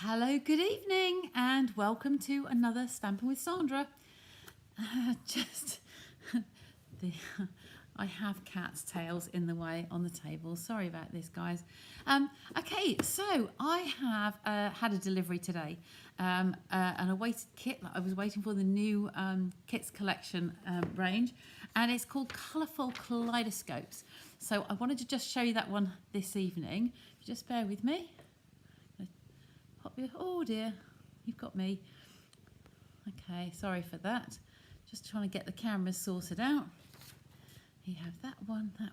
Hello, good evening, and welcome to another Stamping with Sandra. Just the I have cat's tails in the way on the table. Sorry about this, guys. Okay, so I have had a delivery today, an awaited kit. I was waiting for the new kits collection range, and it's called Colourful Kaleidoscopes. So I wanted to just show you that one this evening. Just bear with me. Oh dear, you've got me. Okay, sorry for that. Just trying to get the cameras sorted out. You have that one, and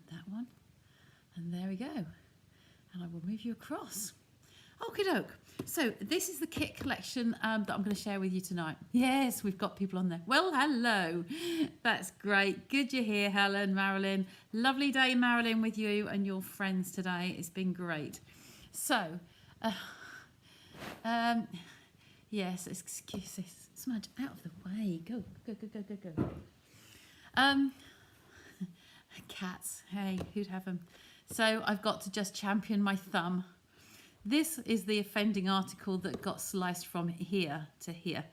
that one. And there we go. And I will move you across. Okie doke. So this is the kit collection that I'm going to share with you tonight. Yes, we've got people on there. Well, hello. That's great. Good you're here, Helen, Marilyn. Lovely day, Marilyn, with you and your friends today. It's been great. So, yes, excuse this. Smudge, out of the way. Go. Cats, hey, who'd have them? So I've got to just champion my thumb. This is the offending article that got sliced from here to here,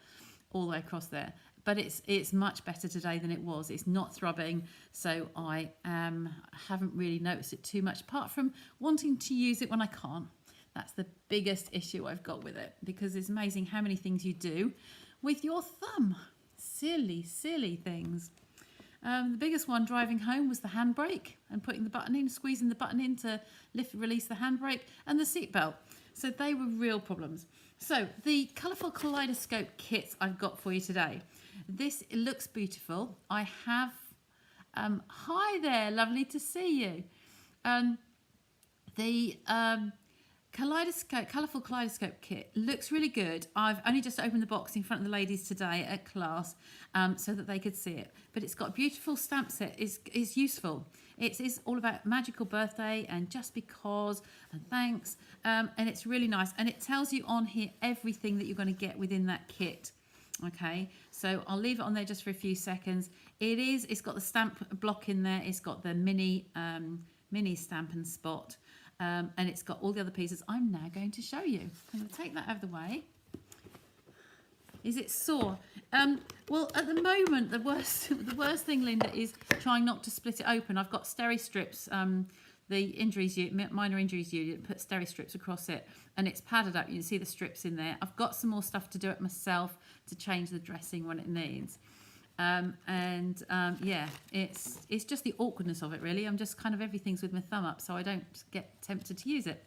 all the way across there. But it's much better today than it was. It's not throbbing, so I haven't really noticed it too much, apart from wanting to use it when I can't. That's the biggest issue I've got with it, because it's amazing how many things you do with your thumb. Silly things. The biggest one driving home was the handbrake and putting the button in, squeezing the button in to release the handbrake, and the seatbelt. So they were real problems. So the Colourful Kaleidoscope kit I've got for you today. It looks beautiful. I have, hi there, lovely to see you. The Colourful Kaleidoscope kit looks really good. I've only just opened the box in front of the ladies today at class so that they could see it. But it's got a beautiful stamp set. It's useful. It's all about magical birthday and just because and thanks. And it's really nice. And it tells you on here everything that you're going to get within that kit. Okay, so I'll leave it on there just for a few seconds. It's got the stamp block in there. It's got the mini stamp and spot. And it's got all the other pieces I'm now going to show you. I'm going to take that out of the way. Is it sore? Well, at the moment, the worst thing, Linda, is trying not to split it open. I've got steri strips, the minor injuries unit, put steri strips across it, and it's padded up. You can see the strips in there. I've got some more stuff to do it myself to change the dressing when it needs. Yeah, it's just the awkwardness of it, really. I'm just kind of everything's with my thumb up, so I don't get tempted to use it.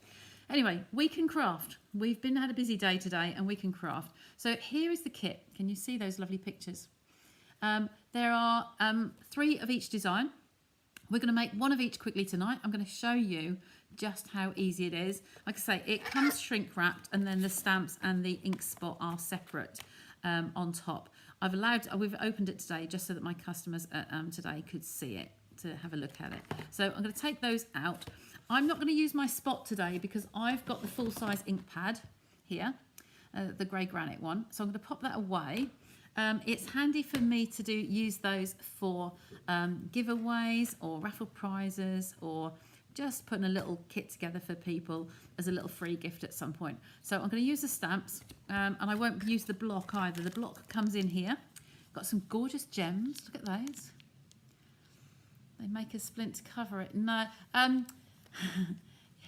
Anyway, we can craft. We've had a busy day today, and we can craft. So here is the kit. Can you see those lovely pictures? There are 3 of each design. We're going to make 1 of each quickly tonight. I'm going to show you just how easy it is. Like I say, it comes shrink wrapped, and then the stamps and the ink spot are separate on top. We've opened it today just so that my customers today could see it, to have a look at it. So I'm going to take those out. I'm not going to use my spot today because I've got the full-size ink pad here, the grey granite one. So I'm going to pop that away. It's handy for me to use those for giveaways or raffle prizes, or just putting a little kit together for people as a little free gift at some point. So I'm going to use the stamps, and I won't use the block either. The block comes in here. Got some gorgeous gems. Look at those. They make a splint to cover it. No,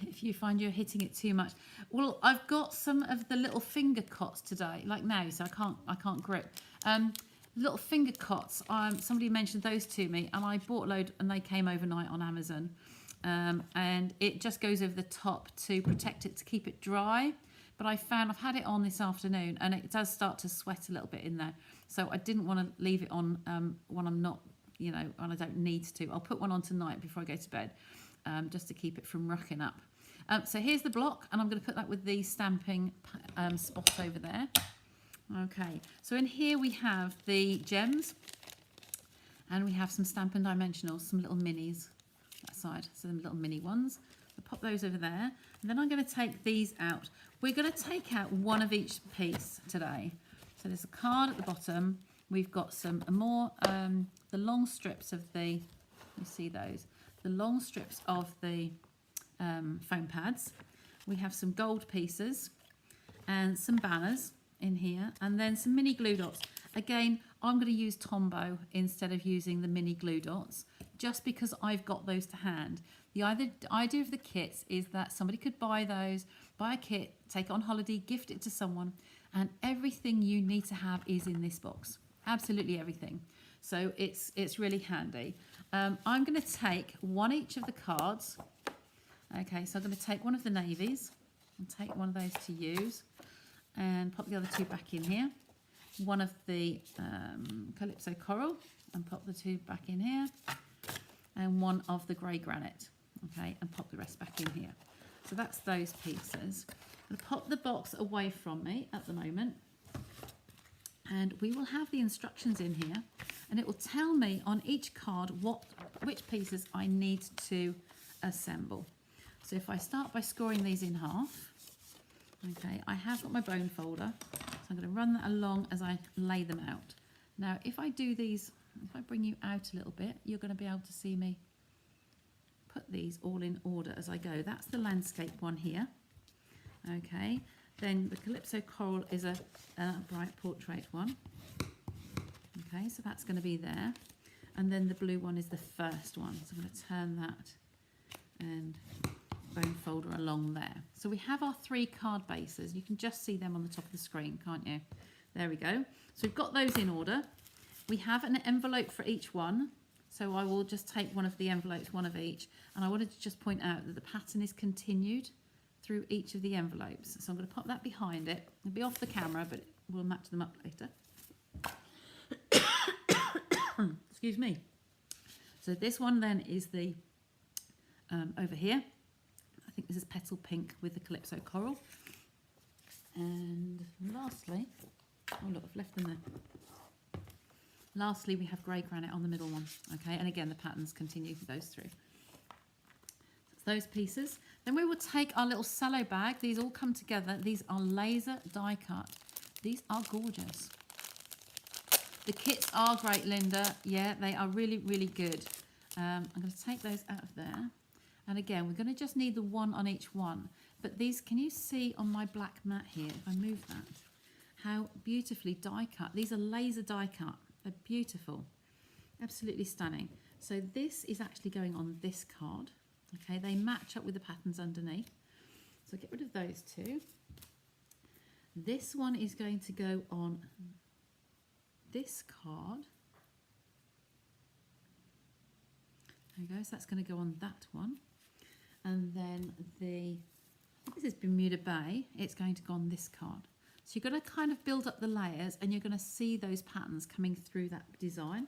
if you find you're hitting it too much. Well, I've got some of the little finger cots today, like now, so I can't grip. Little finger cots. Somebody mentioned those to me, and I bought a load, and they came overnight on Amazon. And it just goes over the top to protect it, to keep it dry. But I've had it on this afternoon, and it does start to sweat a little bit in there. So I didn't want to leave it on when I'm not, when I don't need to. I'll put one on tonight before I go to bed, just to keep it from rocking up. So here's the block, and I'm going to put that with the stamping spot over there. Okay, so in here we have the gems, and we have some Stampin' Dimensionals, some little minis. That side, so the little mini ones. I'll pop those over there, and then I'm going to take these out. We're going to take out 1 of each piece today. So there's a card at the bottom. We've got some more, the long strips of you see those, the long strips of the foam pads. We have some gold pieces, and some banners in here, and then some mini glue dots. Again, I'm going to use Tombow instead of using the mini glue dots, just because I've got those to hand. The idea of the kits is that somebody could buy those, buy a kit, take it on holiday, gift it to someone, and everything you need to have is in this box. Absolutely everything. So it's really handy. I'm going to take one each of the cards. Okay, so I'm going to take one of the navies and take one of those to use, and pop the other two back in here. One of the Calypso Coral, and pop the two back in here, and one of the grey granite, okay, and pop the rest back in here. So that's those pieces. I'm going to pop the box away from me at the moment, and we will have the instructions in here, and it will tell me on each card which pieces I need to assemble. So if I start by scoring these in half, okay, I have got my bone folder, so I'm going to run that along as I lay them out. Now, if I do these, if I bring you out a little bit, you're going to be able to see me put these all in order as I go. That's the landscape one here. Okay, then the Calypso Coral is a bright portrait one. Okay, so that's going to be there. And then the blue one is the first one. So I'm going to turn that and bone folder along there. So we have our 3 card bases. You can just see them on the top of the screen, can't you? There we go. So we've got those in order. We have an envelope for each one. So I will just take one of the envelopes, one of each. And I wanted to just point out that the pattern is continued through each of the envelopes. So I'm going to pop that behind it. It'll be off the camera, but we'll match them up later. Excuse me. So this one then is the over here. I think this is Petal Pink with the Calypso Coral. And lastly, oh look, I've left them there. Lastly, we have grey granite on the middle one. Okay, and again, the patterns continue for those through. So those pieces. Then we will take our little cello bag. These all come together. These are laser die cut. These are gorgeous. The kits are great, Linda. Yeah, they are really, really good. I'm going to take those out of there. And again, we're going to just need the one on each one. But these, can you see on my black mat here, if I move that, how beautifully die cut. These are laser die cut. They're beautiful. Absolutely stunning. So this is actually going on this card. Okay, they match up with the patterns underneath. So get rid of those two. This one is going to go on this card. There we go, so that's going to go on that one. And then this is Bermuda Bay, it's going to go on this card. So you're going to kind of build up the layers and you're going to see those patterns coming through that design.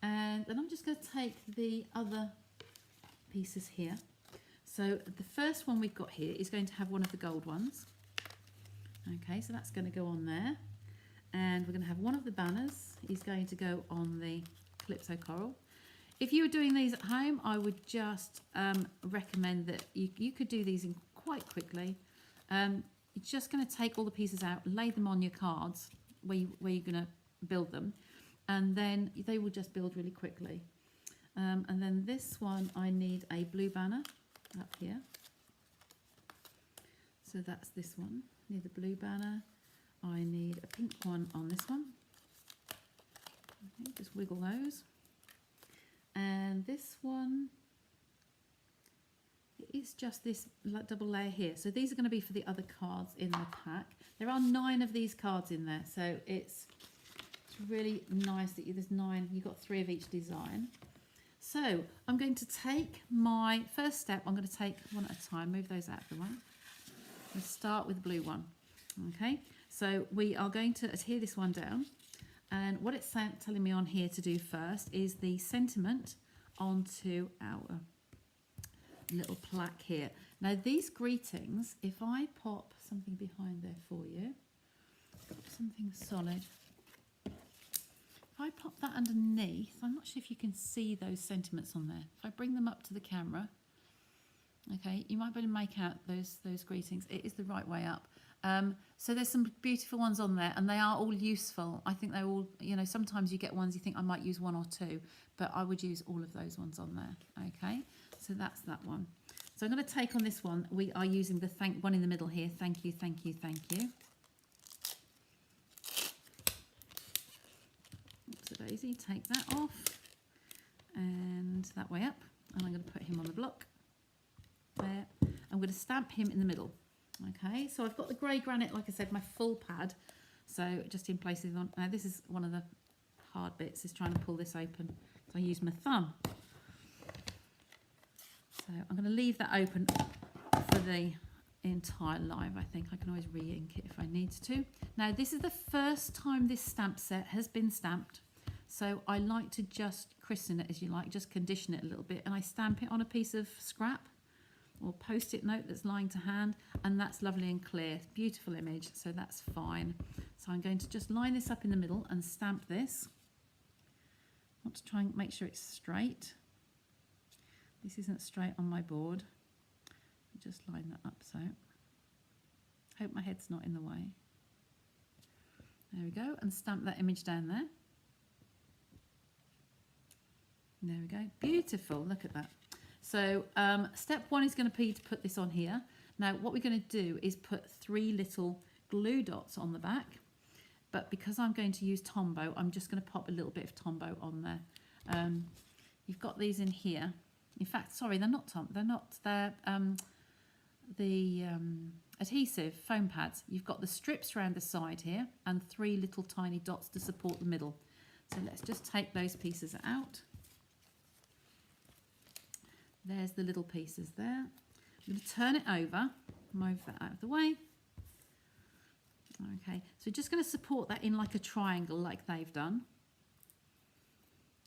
And then I'm just going to take the other pieces here. So the first one we've got here is going to have one of the gold ones. Okay, so that's going to go on there. And we're going to have one of the banners is going to go on the Calypso Coral. If you were doing these at home, I would just recommend that you could do these in quite quickly. You're just going to take all the pieces out, lay them on your cards where you're going to build them, and then they will just build really quickly. And then this one, I need a blue banner up here. So that's this one. I need the blue banner. I need a pink one on this one. Okay, just wiggle those. And this one, it is just this double layer here. So these are going to be for the other cards in the pack. There are 9 of these cards in there, so it's really nice that there's 9. You've got 3 of each design. So I'm going to take my first step. I'm going to take one at a time. Move those out of the way. Let's start with the blue one. Okay, so we are going to adhere this one down. And what it's telling me on here to do first is the sentiment onto our little plaque here. Now these greetings, if I pop something behind there for you, something solid. If I pop that underneath, I'm not sure if you can see those sentiments on there. If I bring them up to the camera, okay, you might be able to make out those greetings. It is the right way up. So there's some beautiful ones on there, and they are all useful. I think they're all, you know, sometimes you get ones you think I might use 1 or 2, but I would use all of those ones on there. Okay, so that's that one. So I'm going to take on this one. We are using the one in the middle here. Thank you, thank you, thank you. Oopsie-daisy, take that off. And that way up. And I'm going to put him on the block. There. I'm going to stamp him in the middle. Okay, so I've got the grey granite, like I said, my full pad. So just in places on. Now this is one of the hard bits, is trying to pull this open. So I use my thumb. So I'm going to leave that open for the entire live. I think I can always re-ink it if I need to. Now this is the first time this stamp set has been stamped. So I like to just christen it, as you like, just condition it a little bit. And I stamp it on a piece of scrap or post-it note that's lying to hand. And that's lovely and clear. Beautiful image, so that's fine. So I'm going to just line this up in the middle and stamp this. I want to try and make sure it's straight. This isn't straight on my board. Just line that up so. Hope my head's not in the way. There we go, and stamp that image down there. There we go, beautiful, look at that. So step one is going to be to put this on here. Now what we're going to do is put 3 little glue dots on the back, but because I'm going to use Tombow, I'm just going to pop a little bit of Tombow on there. You've got these in here. In fact, sorry, they're not they're the adhesive foam pads. You've got the strips around the side here and 3 little tiny dots to support the middle. So let's just take those pieces out. There's the little pieces there. I'm going to turn it over, move that out of the way. Okay, so just going to support that in like a triangle like they've done.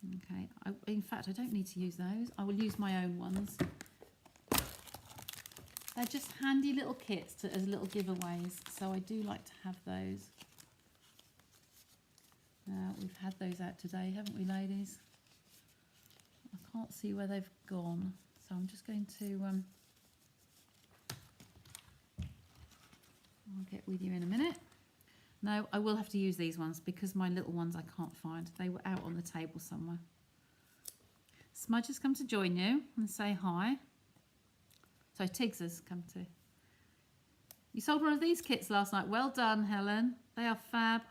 Okay, in fact, I don't need to use those. I will use my own ones. They're just handy little kits as little giveaways, so I do like to have those. We've had those out today, haven't we, ladies? I can't see where they've gone, so I'm just going to I'll get with you in a minute. No, I will have to use these ones because my little ones I can't find. They were out on the table somewhere. Smudge has come to join you and say hi. So Tiggs has come to. You sold one of these kits last night. Well done, Helen. They are fab.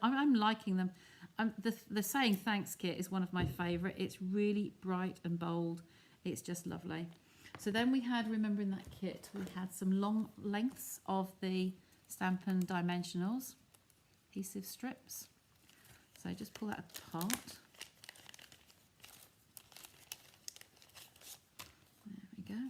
I'm liking them. The Saying Thanks kit is one of my favourite. It's really bright and bold. It's just lovely. So then we had, remember in that kit, we had some long lengths of the Stampin' Dimensionals adhesive strips. So just pull that apart. There we go.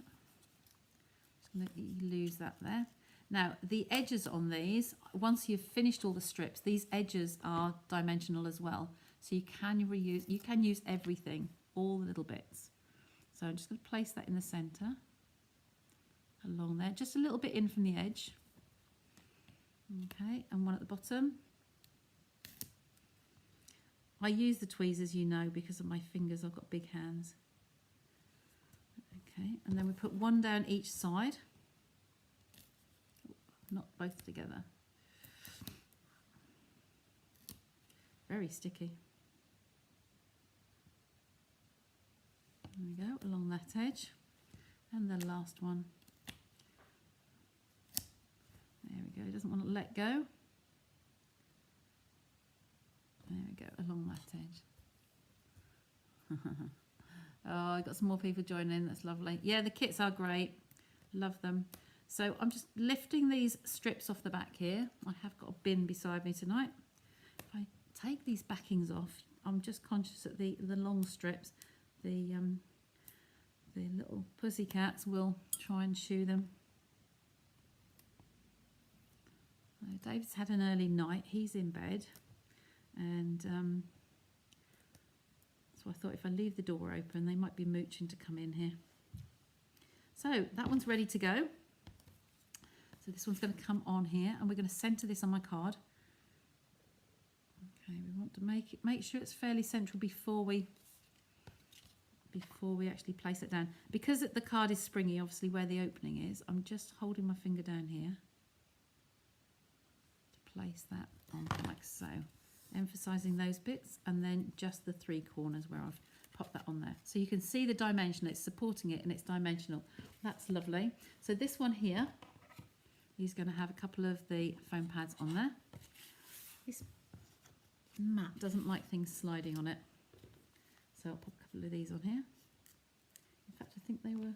Just going to lose that there. Now the edges on these, once you've finished all the strips, these edges are dimensional as well. So you can reuse, you can use everything, all the little bits. So I'm just going to place that in the centre, along there, just a little bit in from the edge. Okay, and one at the bottom. I use the tweezers, you know, because of my fingers. I've got big hands. Okay, and then we put one down each side. Not both together. Very sticky. There we go, along that edge. And the last one. There we go, doesn't want to let go. There we go, along that edge. Oh, I got some more people joining in, that's lovely. Yeah, the kits are great, love them. So I'm just lifting these strips off the back here. I have got a bin beside me tonight. If I take these backings off, I'm just conscious that the long strips, the little pussycats will try and chew them. David's had an early night, he's in bed, and so I thought if I leave the door open they might be mooching to come in here. So that one's ready to go. So this one's going to come on here and we're going to centre this on my card. Okay, we want to make sure it's fairly central before we actually place it down. Because the card is springy, obviously where the opening is, I'm just holding my finger down here. Place that on like so. emphasizing those bits, and then just the 3 corners where I've popped that on there. So you can see the dimension, it's supporting it and it's dimensional. That's lovely. So this one here is going to have a couple of the foam pads on there. This mat doesn't like things sliding on it, so I'll pop a couple of these on here. In fact, I think they were,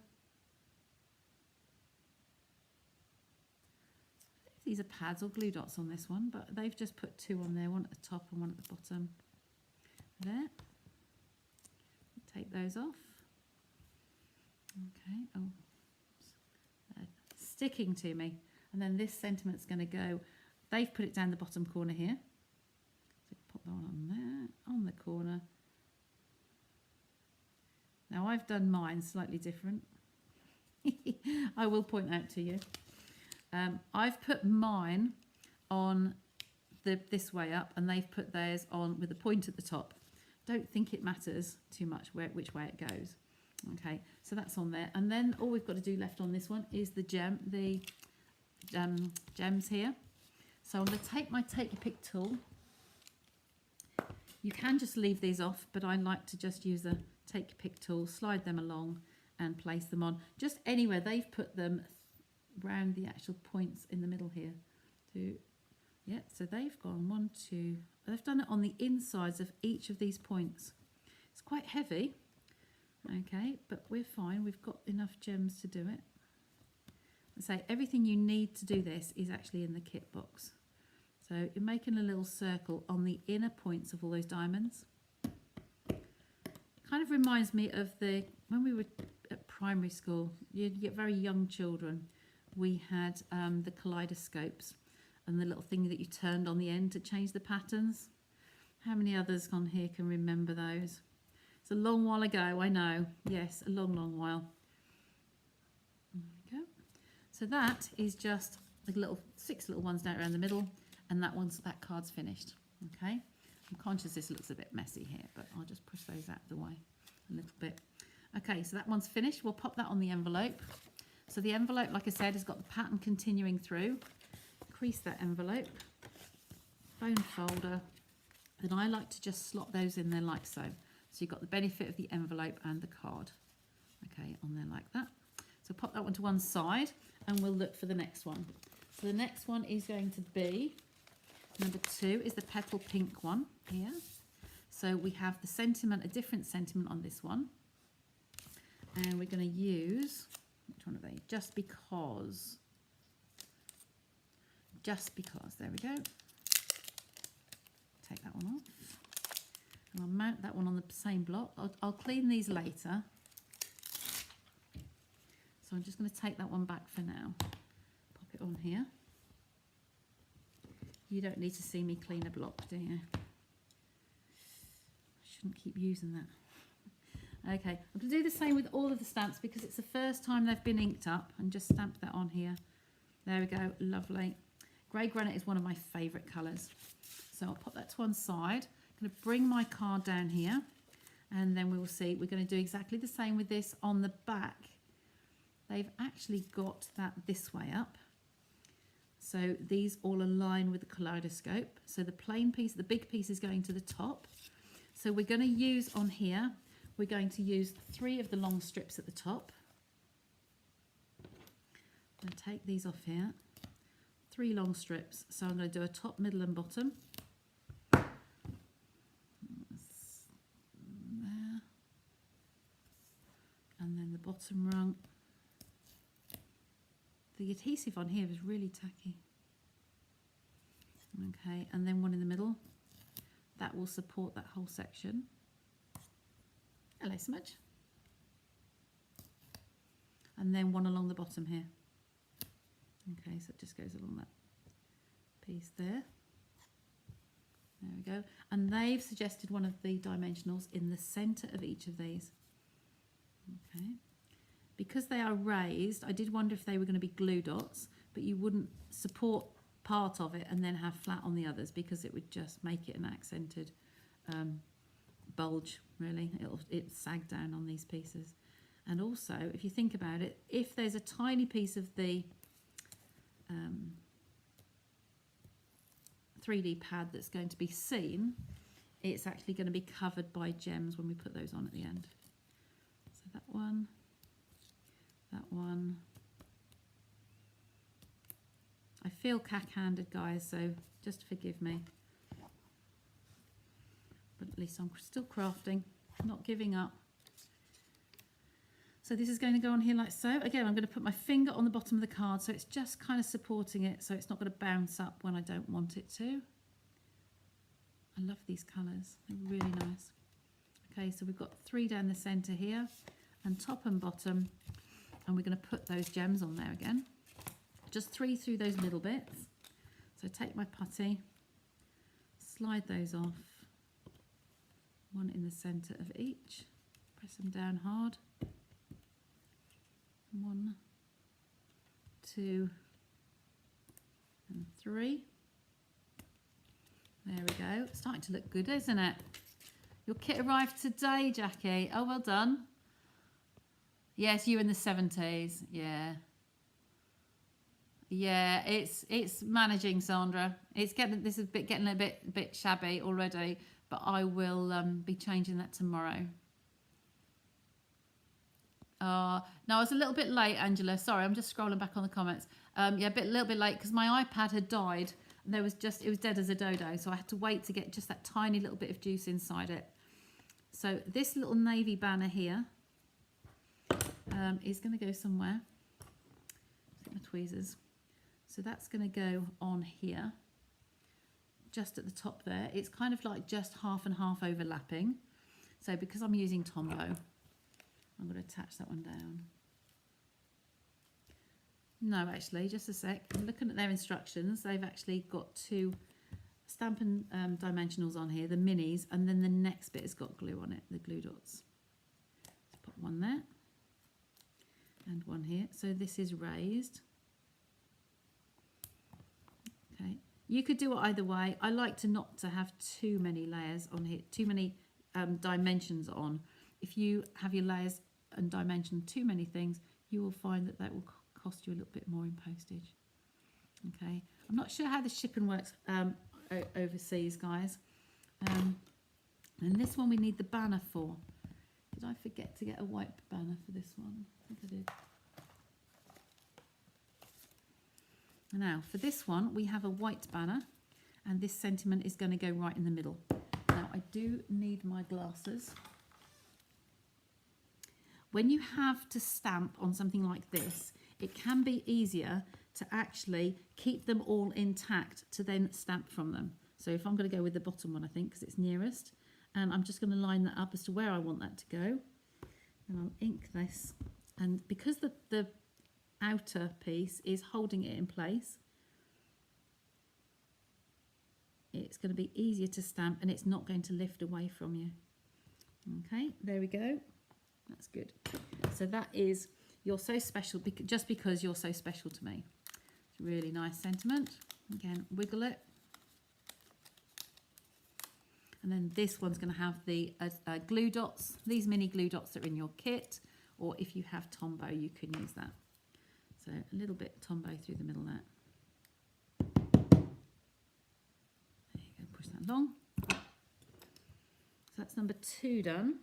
these are pads or glue dots on this one, but they've just put 2 on there, one at the top and one at the bottom. There. Take those off. Okay. Oh, sticking to me. And then this sentiment's going to go. They've put it down the bottom corner here. So pop that one on there, on the corner. Now I've done mine slightly different. I will point out to you. I've put mine on this way up, and they've put theirs on with a point at the top. Don't think it matters too much which way it goes. Okay, so that's on there, and then all we've got to do left on this one is the gems here. So I'm going to take my Take Your Pick tool. You can just leave these off, but I like to just use the Take Your Pick tool, slide them along and place them on just anywhere. They've put them around the actual points in the middle here. Yeah, so they've gone 1, 2, they've done it on the insides of each of these points. It's quite heavy, okay, but we're fine. We've got enough gems to do it. I say everything you need to do this is actually in the kit box. So you're making a little circle on the inner points of all those diamonds. Kind of reminds me of when we were at primary school, you'd get very young children. We had the kaleidoscopes and the little thing that you turned on the end to change the patterns. How many others on here can remember those? It's a long while ago, I know. Yes, a long, long while. There we go. So that is just the 6 little ones down around the middle, and that card's finished. Okay. I'm conscious this looks a bit messy here, but I'll just push those out of the way a little bit. Okay, so that one's finished. We'll pop that on the envelope. So the envelope, like I said, has got the pattern continuing through. Crease that envelope, bone folder, then I like to just slot those in there like so. So you've got the benefit of the envelope and the card, okay, on there like that. So pop that one to one side and we'll look for the next one. So the next one is going to be, number 2 is the petal pink one here. So we have the sentiment, a different sentiment on this one. And we're going to use, which one are they? Just because, there we go. Take that one off. And I'll mount that one on the same block. I'll clean these later. So I'm just going to take that one back for now. Pop it on here. You don't need to see me clean a block, do you? I shouldn't keep using that. Okay, I'm going to do the same with all of the stamps because it's the first time they've been inked up, and just stamp that on here. There we go, lovely. Grey granite is one of my favourite colours. So I'll pop that to one side. I'm going to bring my card down here, and then we will see. We're going to do exactly the same with this on the back. They've actually got that this way up. So these all align with the kaleidoscope. So the plain piece, the big piece is going to the top. So we're going to use on here, we're going to use 3 of the long strips at the top. I'm going to take these off here. 3 long strips. So I'm going to do a top, middle and bottom. There. And then the bottom rung. The adhesive on here is really tacky. Okay, and then one in the middle. That will support that whole section. Hello, Smudge. And then one along the bottom here. Okay, so it just goes along that piece there. There we go. And they've suggested one of the dimensionals in the centre of each of these. Okay. Because they are raised, I did wonder if they were going to be glue dots, but you wouldn't support part of it and then have flat on the others, because it would just make it an accented bulge, really. It'll sag down on these pieces. And also, if you think about it, if there's a tiny piece of the 3D pad that's going to be seen, it's actually going to be covered by gems when we put those on at the end. So that one, that one. I feel cack-handed, guys, so just forgive me. But at least I'm still crafting, not giving up. So this is going to go on here like so. Again, I'm going to put my finger on the bottom of the card so it's just kind of supporting it so it's not going to bounce up when I don't want it to. I love these colours, they're really nice. Okay, so we've got 3 down the centre here and top and bottom, and we're going to put those gems on there again. Just 3 through those little bits. So take my putty, slide those off, 1 in the centre of each, press them down hard. 1, 2, and 3. There we go. It's starting to look good, isn't it? Your kit arrived today, Jackie. Oh, well done. Yes, you in the 70s. Yeah. Yeah, it's managing, Sandra. It's getting getting a bit shabby already, but I will be changing that tomorrow. No, I was a little bit late, Angela. Sorry, I'm just scrolling back on the comments. Yeah, a little bit late because my iPad had died and it was dead as a dodo. So I had to wait to get just that tiny little bit of juice inside it. So this little navy banner here is going to go somewhere. Get my tweezers. So that's going to go on here, just at the top there. It's kind of like just half and half overlapping. So because I'm using Tombow, I'm going to attach that one down. No, actually, just a sec. I'm looking at their instructions. They've actually got 2 Stampin' Dimensionals on here, the minis, and then the next bit has got glue on it, the glue dots. Let's put one there and one here. So this is raised. Okay, you could do it either way. I like to not to have too many layers on here, too many dimensions on. If you have your layers and dimension too many things, you will find that will cost you a little bit more in postage. Okay, I'm not sure how the shipping works overseas, guys. And this one we need the banner for. Did I forget to get a white banner for this one? I think I did. Now for this one we have a white banner, and this sentiment is going to go right in the middle. Now I do need my glasses. When you have to stamp on something like this, it can be easier to actually keep them all intact to then stamp from them. So if I'm going to go with the bottom one, I think, because it's nearest, and I'm just going to line that up as to where I want that to go. And I'll ink this. And because the outer piece is holding it in place, it's going to be easier to stamp and it's not going to lift away from you. Okay, there we go. That's good. So that is You're So Special, just because you're so special to me. It's a really nice sentiment. Again, wiggle it. And then this one's going to have the glue dots. These mini glue dots are in your kit, or if you have Tombow, you can use that. So a little bit Tombow through the middle there. There you go, push that along. So that's number 2 done.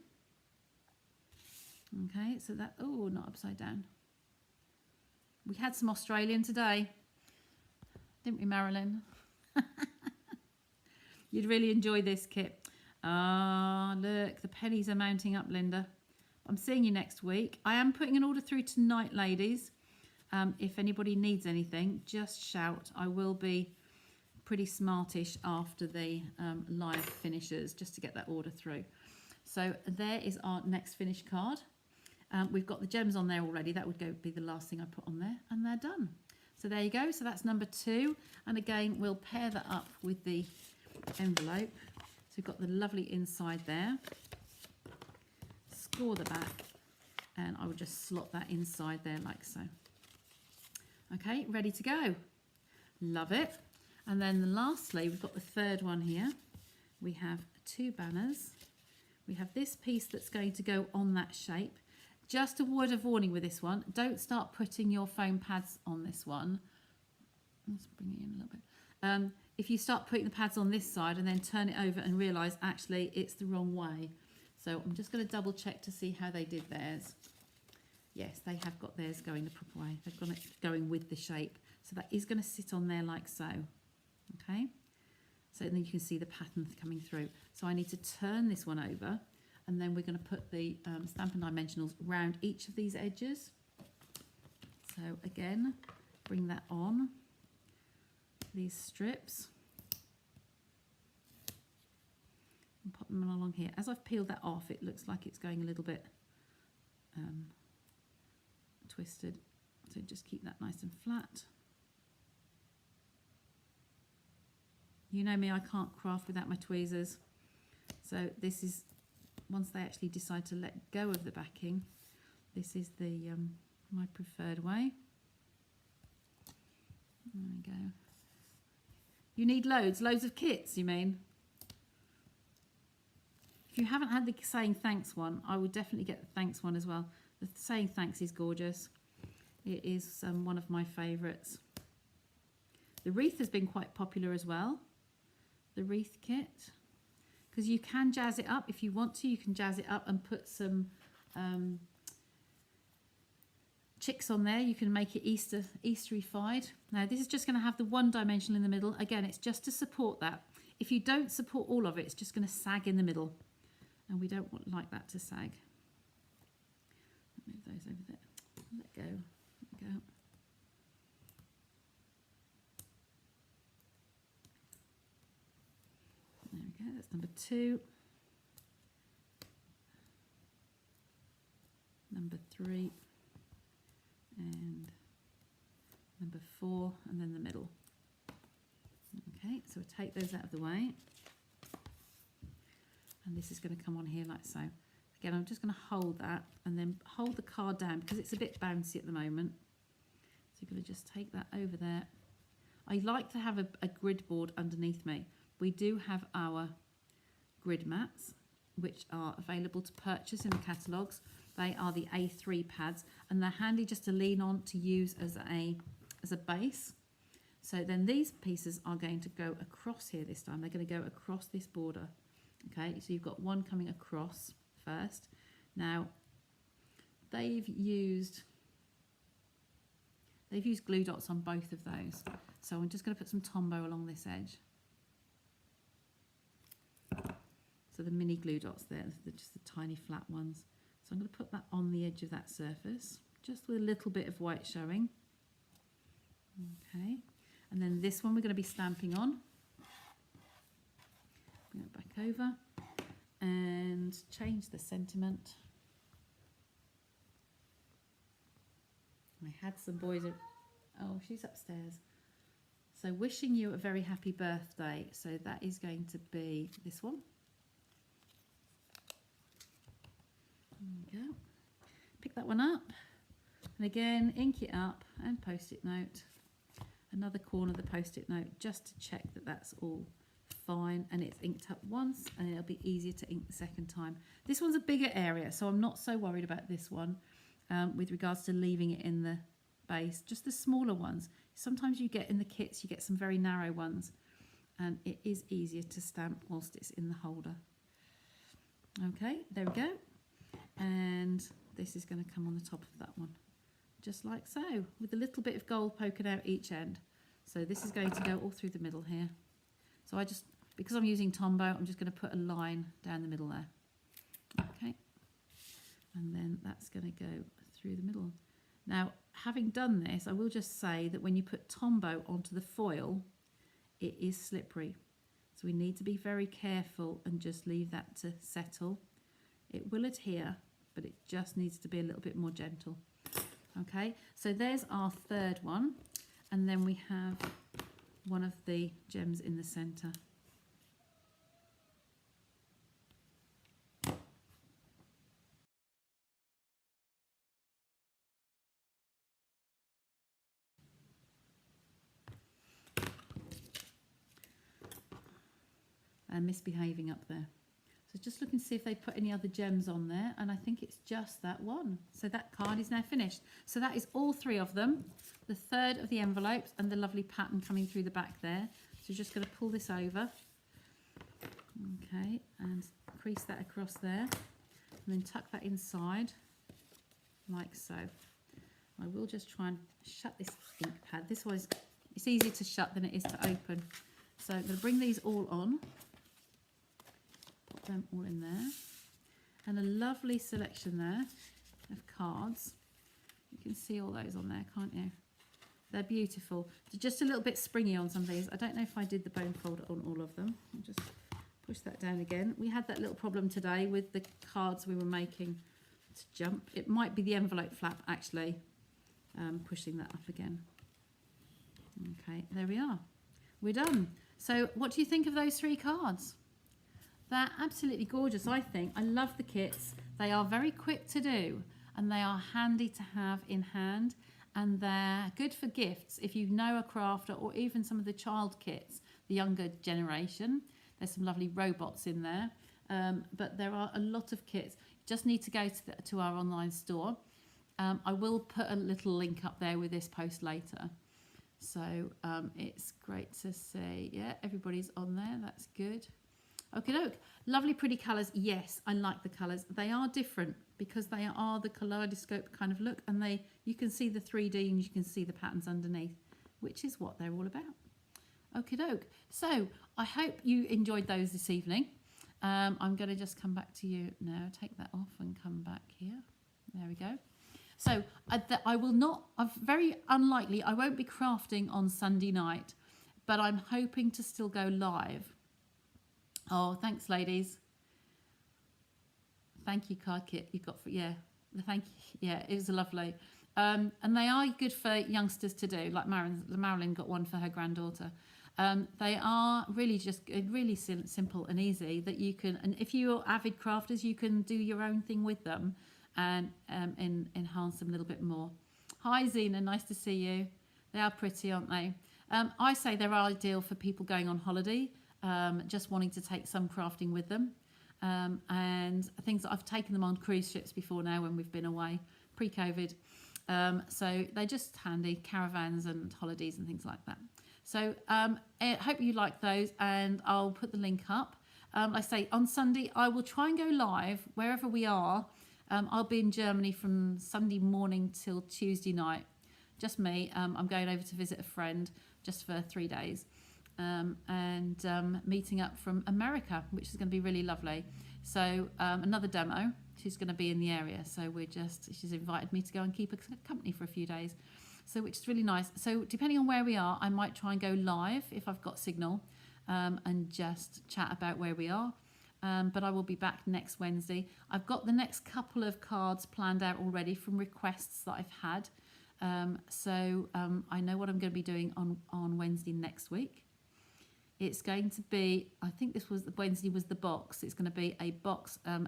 Okay, so that, oh, not upside down. We had some Australian today, didn't we, Marilyn? You'd really enjoy this kit. Ah, look, the pennies are mounting up, Linda. I'm seeing you next week. I am putting an order through tonight, ladies. If anybody needs anything, just shout. I will be pretty smartish after the live finishes, just to get that order through. So there is our next finished card. We've got the gems on there already. That would be the last thing I put on there, and they're done. So there you go. So that's number 2. And again, we'll pair that up with the envelope. So we've got the lovely inside there. Score the back, and I will just slot that inside there like so. Okay, ready to go. Love it. And then lastly, we've got the 3rd one here. We have 2 banners. We have this piece that's going to go on that shape. Just a word of warning with this one, don't start putting your foam pads on this one. Let's bring it in a little bit. if you start putting the pads on this side and then turn it over and realise actually it's the wrong way. So I'm just going to double check to see how they did theirs. Yes, they have got theirs going the proper way. They've got it going with the shape. So that is going to sit on there like so. Okay. So then you can see the pattern coming through. So I need to turn this one over, and then we're going to put the Stampin' Dimensionals round each of these edges. So again, bring that on, these strips, and pop them along here. As I've peeled that off, it looks like it's going a little bit twisted. So just keep that nice and flat. You know me, I can't craft without my tweezers. So this is, once they actually decide to let go of the backing, this is the my preferred way. There we go. You need loads of kits, you mean? If you haven't had the saying thanks one, I would definitely get the thanks one as well. The saying thanks is gorgeous. It is one of my favourites. The wreath has been quite popular as well. The wreath kit, because you can jazz it up if you want to. You can jazz it up and put some chicks on there. You can make it Eastery-fied. Now this is just going to have the one dimensional in the middle. Again, it's just to support that. If you don't support all of it, it's just going to sag in the middle, and we don't like that to sag. Move those over there. Let go. Let go. There we go. That's number 2. Number 3. And number 4, and then the middle. Okay, so we'll take those out of the way, and this is going to come on here like so. Again, I'm just going to hold that and then hold the card down because it's a bit bouncy at the moment. So you're going to just take that over there. I like to have a grid board underneath me. We do have our grid mats, which are available to purchase in the catalogues. They are the A3 pads, and they're handy just to lean on to use as a base. So then these pieces are going to go across here this time. They're going to go across this border. Okay, so you've got one coming across first. Now they've used glue dots on both of those. So I'm just going to put some Tombow along this edge. So the mini glue dots there, they're just the tiny flat ones. So I'm going to put that on the edge of that surface, just with a little bit of white showing. Okay, and then this one we're going to be stamping on. Bring it back over and change the sentiment. I had some boys, oh, she's upstairs. So wishing you a very happy birthday. So that is going to be this one. There we go. Pick that one up, and again ink it up and post-it note. Another corner of the post-it note just to check that that's all fine, and it's inked up once, and it'll be easier to ink the second time. This one's a bigger area, so I'm not so worried about this one with regards to leaving it in the base. Just the smaller ones. Sometimes you get in the kits, you get some very narrow ones, and it is easier to stamp whilst it's in the holder. Okay, there we go. And this is going to come on the top of that one, just like so, with a little bit of gold poking out each end. So this is going to go all through the middle here. So I just, because I'm using Tombow, I'm just going to put a line down the middle there. Okay, and then that's going to go through the middle. Now, having done this, I will just say that when you put Tombow onto the foil, it is slippery. So we need to be very careful and just leave that to settle. It will adhere, but it just needs to be a little bit more gentle. Okay, so there's our third one, and then we have one of the gems in the centre. And misbehaving up there. So just looking to see if they put any other gems on there, and I think it's just that one. So that card is now finished. So that is all 3 of them, the third of the envelopes and the lovely pattern coming through the back there. So So just going to pull this over. Okay, and crease that across there. And then tuck that inside, like so. I will just try and shut this ink pad. This one it's easier to shut than it is to open. So I'm going to bring these all on. Put them all in there. And a lovely selection there of cards. You can see all those on there, can't you? They're beautiful. They're just a little bit springy on some of these. I don't know if I did the bone fold on all of them. I'll just push that down again. We had that little problem today with the cards we were making to jump. It might be the envelope flap actually. Pushing that up again. Okay, there we are. We're done. So what do you think of those 3 cards? They're absolutely gorgeous, I think. I love the kits. They are very quick to do and they are handy to have in hand, and they're good for gifts if you know a crafter, or even some of the child kits, the younger generation. There's some lovely robots in there, but there are a lot of kits. You just need to go to our online store. I will put a little link up there with this post later. So it's great to see. Yeah, everybody's on there. That's good. Okay, look, lovely pretty colours. Yes, I like the colours. They are different because they are the kaleidoscope kind of look, and you can see the 3D and you can see the patterns underneath, which is what they're all about. Okay, doke. So I hope you enjoyed those this evening. I'm going to just come back to you now. Take that off and come back here. There we go. So I will not, very unlikely, I won't be crafting on Sunday night, but I'm hoping to still go live. Oh, thanks, ladies. Thank you, card kit. You got, yeah, thank you. Yeah, it was lovely. And they are good for youngsters to do, like Marilyn got one for her granddaughter. They are really just really simple and easy that you can, and if you're avid crafters, you can do your own thing with them and enhance them a little bit more. Hi Zena, nice to see you. They are pretty, aren't they? I say they're ideal for people going on holiday, just wanting to take some crafting with them. And things that I've taken them on cruise ships before now when we've been away, pre-COVID. So they're just handy, caravans and holidays and things like that. So I hope you like those, and I'll put the link up. Like I say, on Sunday, I will try and go live wherever we are. I'll be in Germany from Sunday morning till Tuesday night. Just me. I'm going over to visit a friend just for 3 days. And meeting up from America, which is going to be really lovely. So another demo. She's going to be in the area. So she's invited me to go and keep her company for a few days. So which is really nice. So depending on where we are, I might try and go live if I've got signal and just chat about where we are. But I will be back next Wednesday. I've got the next couple of cards planned out already from requests that I've had. So I know what I'm going to be doing on Wednesday next week. It's going to be, I think Wednesday was the box. It's going to be a box, a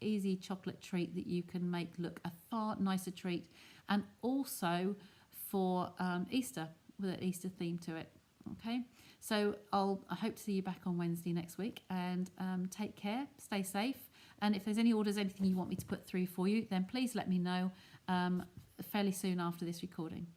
easy chocolate treat that you can make look a far nicer treat. And also for Easter, with an Easter theme to it. Okay, so I hope to see you back on Wednesday next week, and take care, stay safe. And if there's any orders, anything you want me to put through for you, then please let me know fairly soon after this recording.